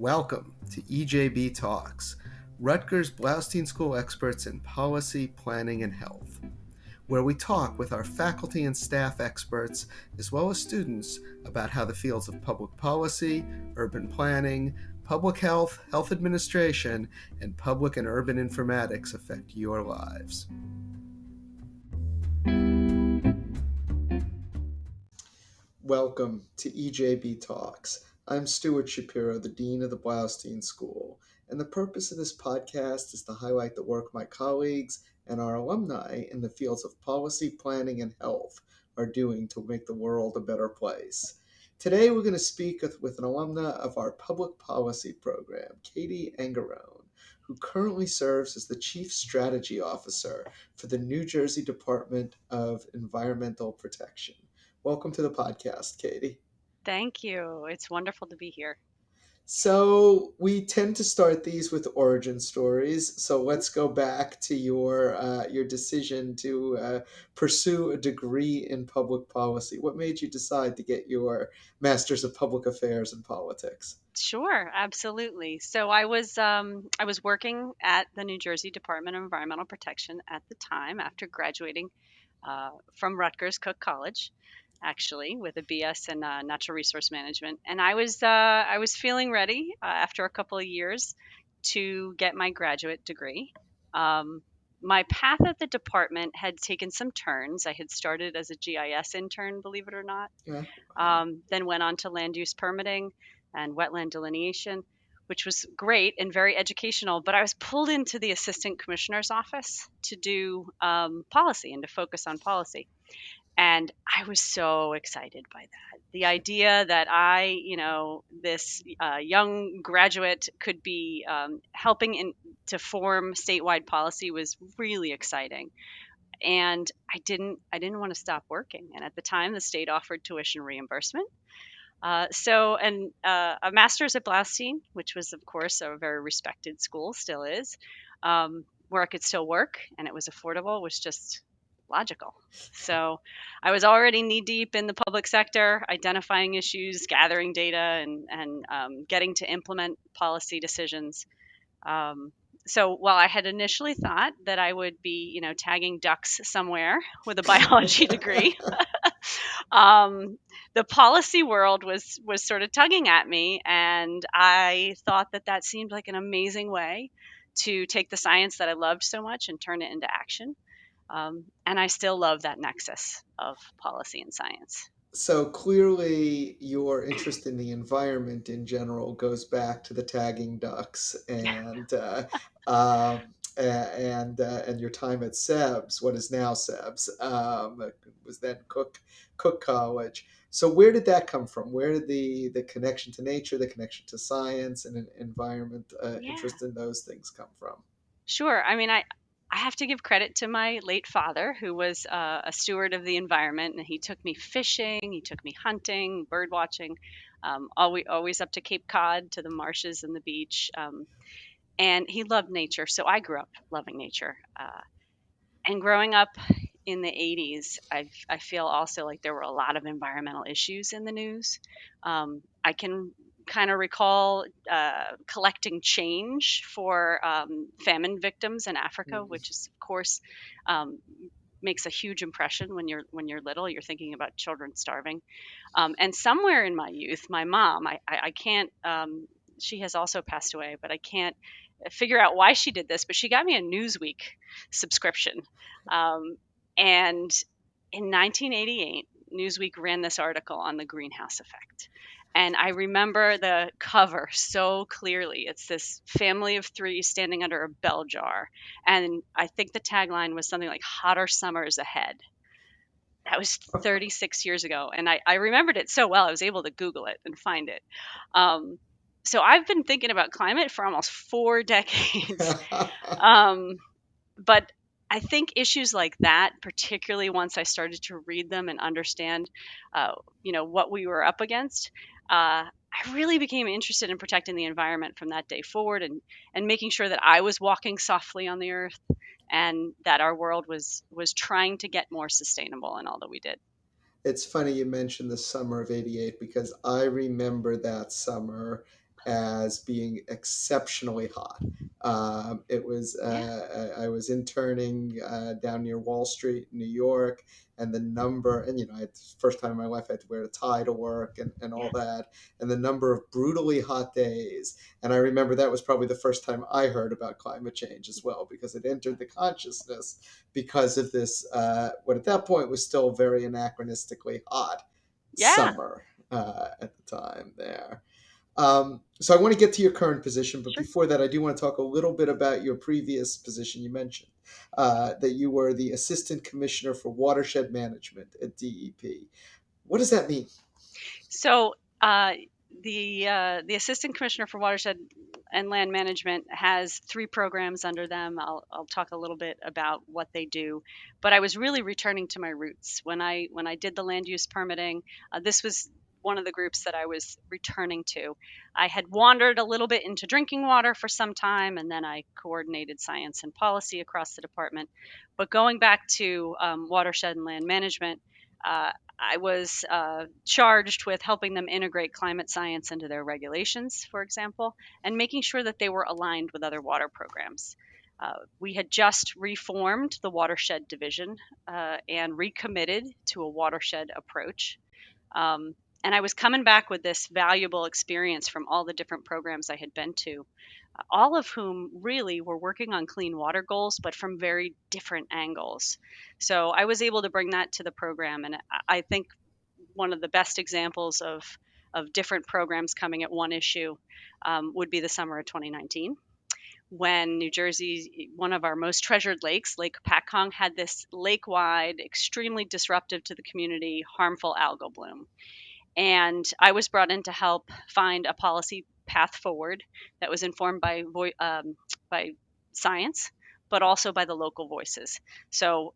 Welcome to EJB Talks, Rutgers Blaustein School experts in policy, planning, and health, where we talk with our faculty and staff experts, as well as students, about how the fields of public policy, urban planning, public health, health administration, and public and urban informatics affect your lives. Welcome to EJB Talks. I'm Stuart Shapiro, the Dean of the Blaustein School, and the purpose of this podcast is to highlight the work my colleagues and our alumni in the fields of policy, planning, and health are doing to make the world a better place. Today we're going to speak with an alumna of our public policy program, Kati Angarone, who currently serves as the Chief Strategy Officer for the New Jersey Department of Environmental Protection. Welcome to the podcast, Kati. Thank you. It's wonderful to be here. So we tend to start these with origin stories. So let's go back to your decision to pursue a degree in public policy. What made you decide to get your Master's of Public Affairs in Politics? Sure, absolutely. So I was working at the New Jersey Department of Environmental Protection at the time after graduating from Rutgers Cook College, actually with a BS in Natural Resource Management, and I was feeling ready after a couple of years to get my graduate degree. Um, my path at the department had taken some turns. I had started as a GIS intern, believe it or not. Yeah. Then went on to land use permitting and wetland delineation, which was great and very educational. But I was pulled into the assistant commissioner's office to do policy and to focus on policy. And I was so excited by that. The idea that this young graduate could be to form statewide policy was really exciting. And I didn't want to stop working. And at the time, the state offered tuition reimbursement. A master's at Blaustein, which was, of course, a very respected school, still is, where I could still work and it was affordable, was just logical. So I was already knee deep in the public sector, identifying issues, gathering data, and getting to implement policy decisions. So while I had initially thought that I would be, tagging ducks somewhere with a biology degree, the policy world was sort of tugging at me, and I thought that seemed like an amazing way to take the science that I loved so much and turn it into action. And I still love that nexus of policy and science. So clearly, your interest in the environment in general goes back to the tagging ducks um, and your time at SEBS, what is now SEBS, it was then Cook College. So where did that come from? Where did the connection to nature, the connection to science and environment, Yeah. interest in those things come from? Sure. I mean, I have to give credit to my late father, who was a steward of the environment, and he took me fishing, he took me hunting, bird watching, always up to Cape Cod, to the marshes and the beach. And he loved nature, so I grew up loving nature. And growing up in the 80s, I feel also like there were a lot of environmental issues in the news. I can kind of recall collecting change for famine victims in Africa, which is, of course, makes a huge impression when you're little. You're thinking about children starving. And somewhere in my youth, my mom, I can't. She has also passed away, but I can't figure out why she did this. But she got me a Newsweek subscription, and in 1988, Newsweek ran this article on the greenhouse effect. And I remember the cover so clearly. It's this family of three standing under a bell jar. And I think the tagline was something like "Hotter Summers Ahead." That was 36 years ago. And I remembered it so well, I was able to Google it and find it. So I've been thinking about climate for almost 4 decades. But I think issues like that, particularly once I started to read them and understand, what we were up against, I really became interested in protecting the environment from that day forward, and making sure that I was walking softly on the earth and that our world was trying to get more sustainable in all that we did. It's funny you mentioned the summer of '88 because I remember that summer as being exceptionally hot. Yeah. I was interning down near Wall Street, New York, and the number, and you know, it's the first time in my life I had to wear a tie to work and all Yeah. that, and the number of brutally hot days. And I remember that was probably the first time I heard about climate change as well, because it entered the consciousness because of this, what at that point was still very anachronistically hot Yeah. summer at the time there. So I want to get to your current position, but Sure. before that, I do want to talk a little bit about your previous position. You mentioned that you were the Assistant Commissioner for Watershed Management at DEP. What does that mean? So the assistant commissioner for watershed and land management has three programs under them. I'll talk a little bit about what they do, but I was really returning to my roots when I did the land use permitting. This was one of the groups that I was returning to. I had wandered a little bit into drinking water for some time, and then I coordinated science and policy across the department. But going back to watershed and land management, uh, I was charged with helping them integrate climate science into their regulations, for example, and making sure that they were aligned with other water programs. We had just reformed the watershed division and recommitted to a watershed approach. Um, and I was coming back with this valuable experience from all the different programs I had been to, all of whom really were working on clean water goals, but from very different angles. So I was able to bring that to the program. And I think one of the best examples of different programs coming at one issue would be the summer of 2019, when New Jersey, one of our most treasured lakes, Lake Pakong, had this lake wide, extremely disruptive to the community, harmful algal bloom. And I was brought in to help find a policy path forward that was informed by science, but also by the local voices. So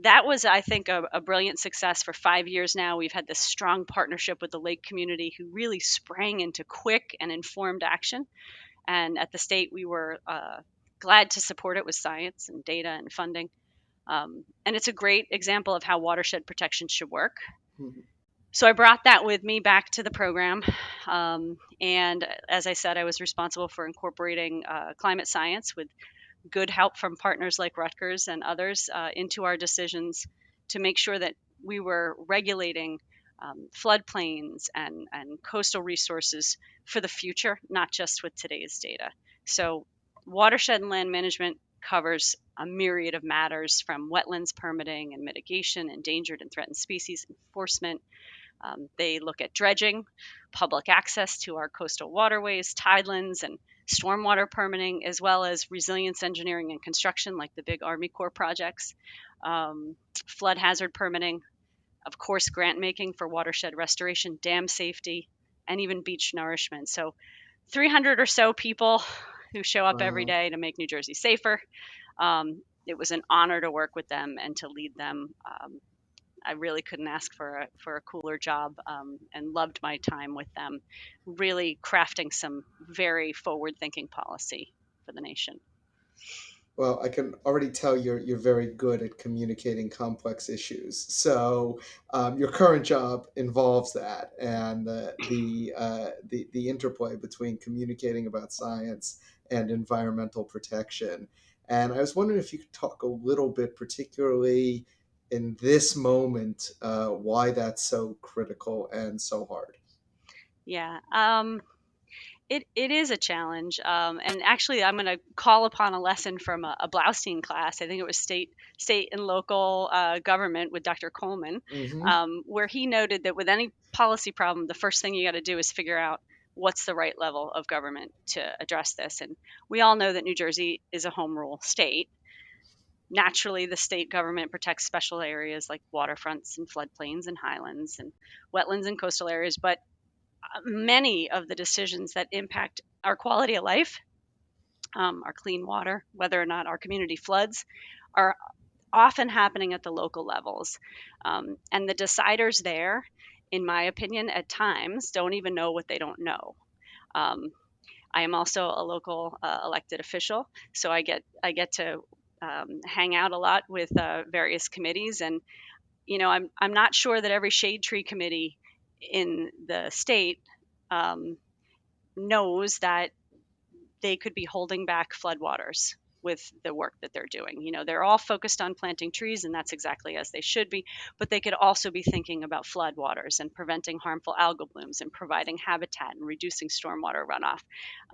that was, I think, a brilliant success. For 5 years now, we've had this strong partnership with the lake community who really sprang into quick and informed action. And at the state, we were glad to support it with science and data and funding. And it's a great example of how watershed protection should work. Mhm. So I brought that with me back to the program. And as I said, I was responsible for incorporating climate science with good help from partners like Rutgers and others into our decisions to make sure that we were regulating floodplains and coastal resources for the future, not just with today's data. So, watershed and land management covers a myriad of matters, from wetlands permitting and mitigation, endangered and threatened species enforcement. They look at dredging, public access to our coastal waterways, tidelands, and stormwater permitting, as well as resilience engineering and construction, like the big Army Corps projects, flood hazard permitting, of course, grant making for watershed restoration, dam safety, and even beach nourishment. So, 300 or so people who show up every Wow. day to make New Jersey safer. It was an honor to work with them and to lead them. I really couldn't ask for a cooler job, and loved my time with them, really crafting some very forward thinking policy for the nation. Well, I can already tell you're very good at communicating complex issues. So your current job involves that, and the interplay between communicating about science and environmental protection. And I was wondering if you could talk a little bit, particularly in this moment, why that's so critical and so hard. Yeah. It is a challenge. And actually, I'm going to call upon a lesson from a Blaustein class. I think it was state and local government with Dr. Coleman, Hmm. where he noted that with any policy problem, the first thing you got to do is figure out what's the right level of government to address this. And we all know that New Jersey is a home rule state. Naturally, the state government protects special areas like waterfronts and floodplains and highlands and wetlands and coastal areas, but many of the decisions that impact our quality of life, our clean water, whether or not our community floods, are often happening at the local levels. And the deciders there, in my opinion, at times don't even know what they don't know. Um, I am also a local elected official, so I get to hang out a lot with various committees, and I'm not sure that every shade tree committee in the state um, knows that they could be holding back floodwaters with the work that they're doing. They're all focused on planting trees, and that's exactly as they should be, but they could also be thinking about floodwaters and preventing harmful algal blooms and providing habitat and reducing stormwater runoff.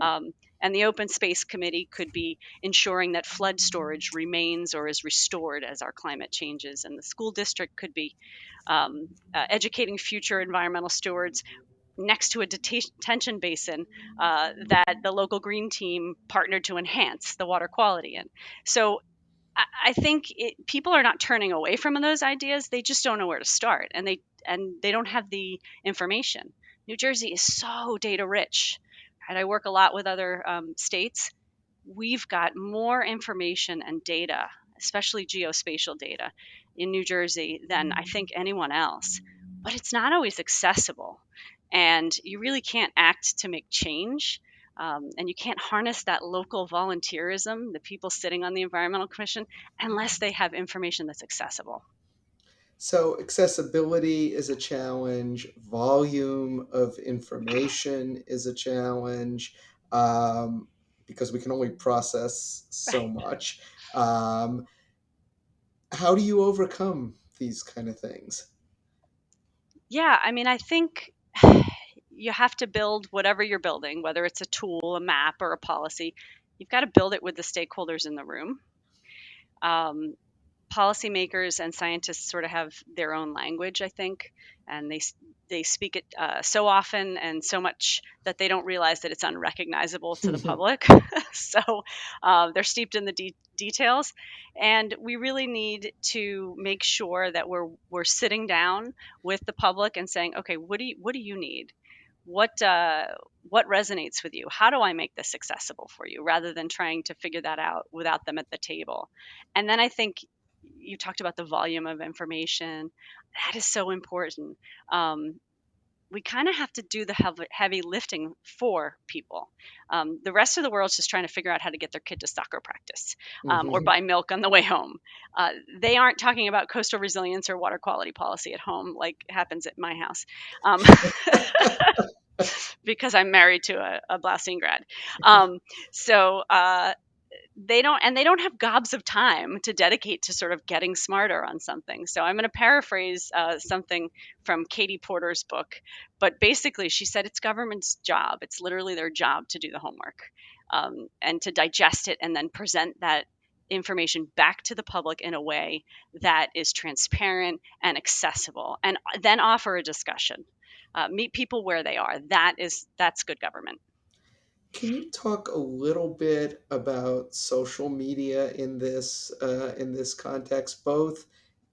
Um, and the Open Space Committee could be ensuring that flood storage remains or is restored as our climate changes. And the school district could be educating future environmental stewards next to a detention basin that the local green team partnered to enhance the water quality in. So I think people are not turning away from those ideas. They just don't know where to start, and they don't have the information. New Jersey is so data rich. Right? I work a lot with other states. We've got more information and data, especially geospatial data, in New Jersey than I think anyone else. But it's not always accessible. And you really can't act to make change. And you can't harness that local volunteerism, the people sitting on the Environmental Commission, unless they have information that's accessible. So, accessibility is a challenge, volume of information is a challenge, um, because we can only process so much. Um, how do you overcome these kind of things? Yeah, I mean, I think you have to build whatever you're building, whether it's a tool, a map, or a policy. You've got to build it with the stakeholders in the room. Um, Policymakers and scientists sort of have their own language, I think, and they speak it so often and so much that they don't realize that it's unrecognizable to the public. So they're steeped in the details, and we really need to make sure that we're sitting down with the public and saying, okay, what do you need? What resonates with you? How do I make this accessible for you? Rather than trying to figure that out without them at the table. And then I think you talked about the volume of information. That is so important. Um, we kind of have to do the heavy lifting for people. The rest of the world's just trying to figure out how to get their kid to soccer practice or Mhm. buy milk on the way home. They aren't talking about coastal resilience or water quality policy at home like happens at my house. Um, because I'm married to a Blaustein grad. Um, so they don't have gobs of time to dedicate to sort of getting smarter on something. So I'm going to paraphrase something from Katie Porter's book, but basically she said it's government's job. It's literally their job to do the homework and to digest it and then present that information back to the public in a way that is transparent and accessible, and then offer a discussion. Meet people where they are. That's good government. Can you talk a little bit about social media in this context, both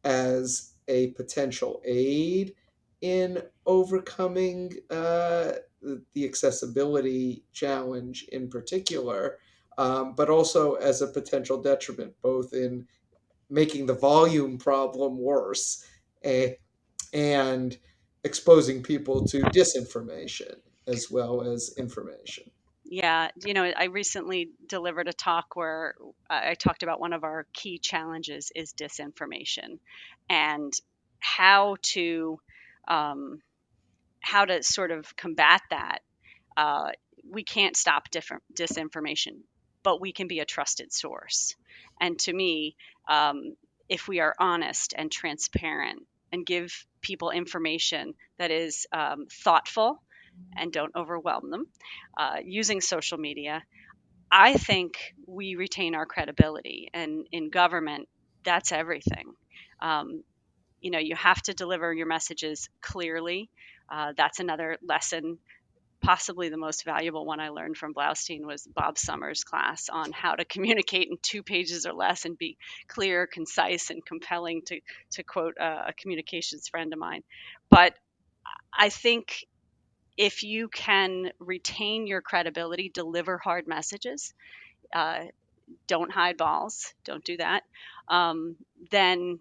as a potential aid in overcoming the accessibility challenge in particular, but also as a potential detriment, both in making the volume problem worse and, and exposing people to disinformation as well as information? Yeah, I recently delivered a talk where I talked about one of our key challenges is disinformation and how to um, how to sort of combat that. Uh, we can't stop different disinformation, but we can be a trusted source. And to me, if we are honest and transparent and give people information that is thoughtful and don't overwhelm them, using social media, I think we retain our credibility. And in government, that's everything. Um, you have to deliver your messages clearly. That's another lesson. Possibly the most valuable one I learned from Blaustein was Bob Summers' class on how to communicate in 2 pages or less and be clear, concise, and compelling, to quote a communications friend of mine. But I think if you can retain your credibility, deliver hard messages, uh, don't hide balls, don't do that, um, then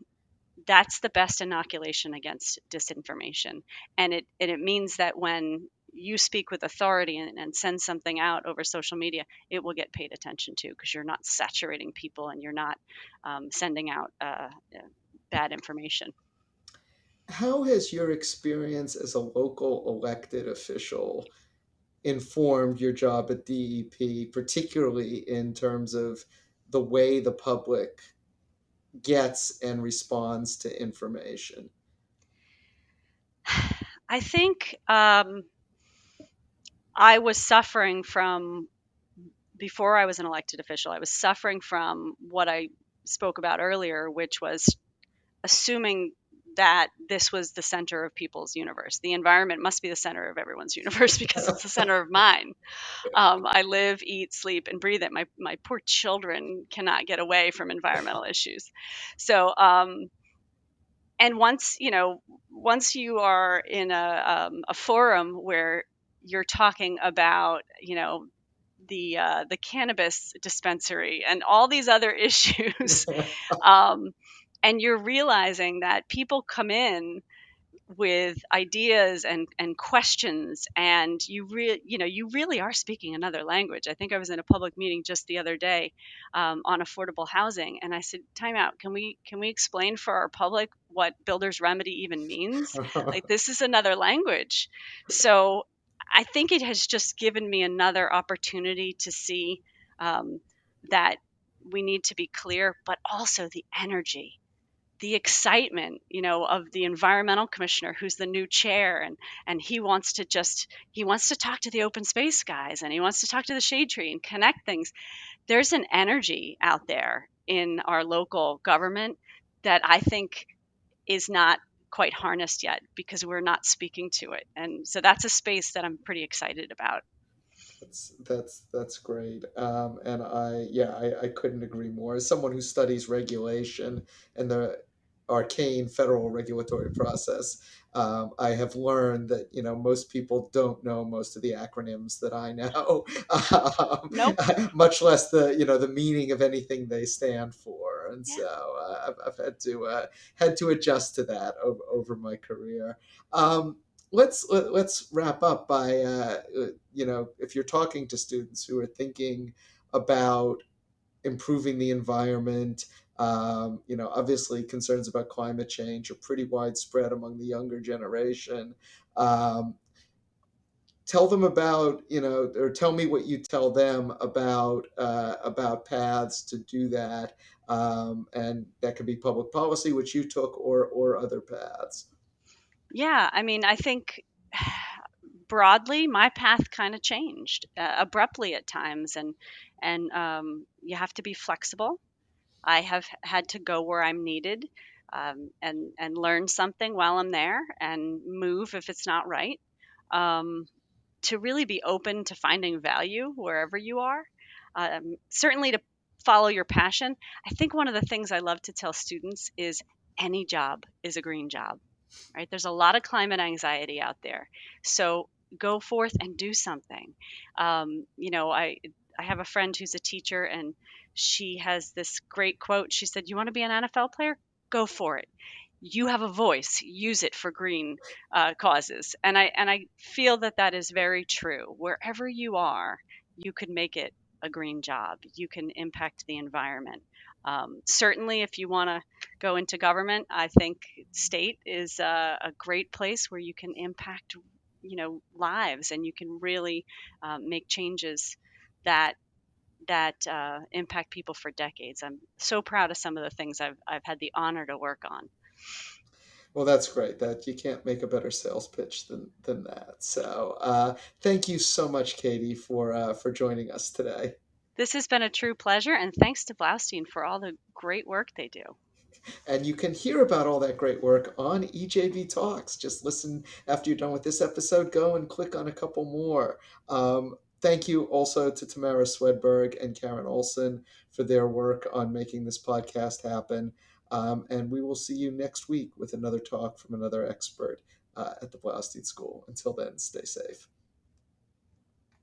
that's the best inoculation against disinformation. And it means that when you speak with authority and send something out over social media, it will get paid attention to because you're not saturating people and you're not sending out bad information. How has your experience as a local elected official informed your job at DEP, particularly in terms of the way the public gets and responds to information? I think I was suffering from, before I was an elected official, I was suffering from what I spoke about earlier, which was assuming that this was the center of people's universe. The environment must be the center of everyone's universe because it's the center of mine. I live, eat, sleep, and breathe it. My poor children cannot get away from environmental issues. So, and once you are in a forum where you're talking about, the cannabis dispensary and all these other issues, um, and you're realizing that people come in with ideas and questions, and you really are speaking another language. I think I was in a public meeting just the other day, on affordable housing, and I said, time out, can we explain for our public what builder's remedy even means? Like, this is another language. So I think it has just given me another opportunity to see, that we need to be clear, but also the excitement, of the environmental commissioner who's the new chair, and he wants to talk to the open space guys, and he wants to talk to the shade tree and connect things. There's an energy out there in our local government that I think is not quite harnessed yet because we're not speaking to it. And so that's a space that I'm pretty excited about. That's great, and I couldn't agree more. As someone who studies regulation and the arcane federal regulatory process, I have learned that most people don't know most of the acronyms that I know, Nope. much less the meaning of anything they stand for, and Yeah. so I've had to adjust to that over my career. Um, let's wrap up by if you're talking to students who are thinking about improving the environment, obviously concerns about climate change are pretty widespread among the younger generation. um, Tell them about, or tell me what you tell them about paths to do that, and that could be public policy, which you took, or other paths. Yeah, I mean, I think broadly my path kind of changed, abruptly at times, and you have to be flexible. I have had to go where I'm needed, and learn something while I'm there, and move if it's not right. Um, to really be open to finding value wherever you are, certainly to follow your passion. I think one of the things I love to tell students is any job is a green job, right? There's a lot of climate anxiety out there. So go forth and do something. I have a friend who's a teacher, and she has this great quote. She said, "You want to be an NFL player? Go for it. You have a voice. Use it for green causes." And I feel that that is very true. Wherever you are, you could make it a green job. You can impact the environment. Certainly, if you want to go into government, I think state is a great place where you can impact, lives, and you can really make changes that impact people for decades. I'm so proud of some of the things I've had the honor to work on. Well, that's great. That you can't make a better sales pitch than that. So, thank you so much, Katie, for joining us today. This has been a true pleasure, and thanks to Blaustein for all the great work they do. And you can hear about all that great work on EJB Talks. Just listen after you're done with this episode. Go and click on a couple more. Thank you also to Tamara Swedberg and Karen Olson for their work on making this podcast happen. And we will see you next week with another talk from another expert at the Blaustein School. Until then, stay safe.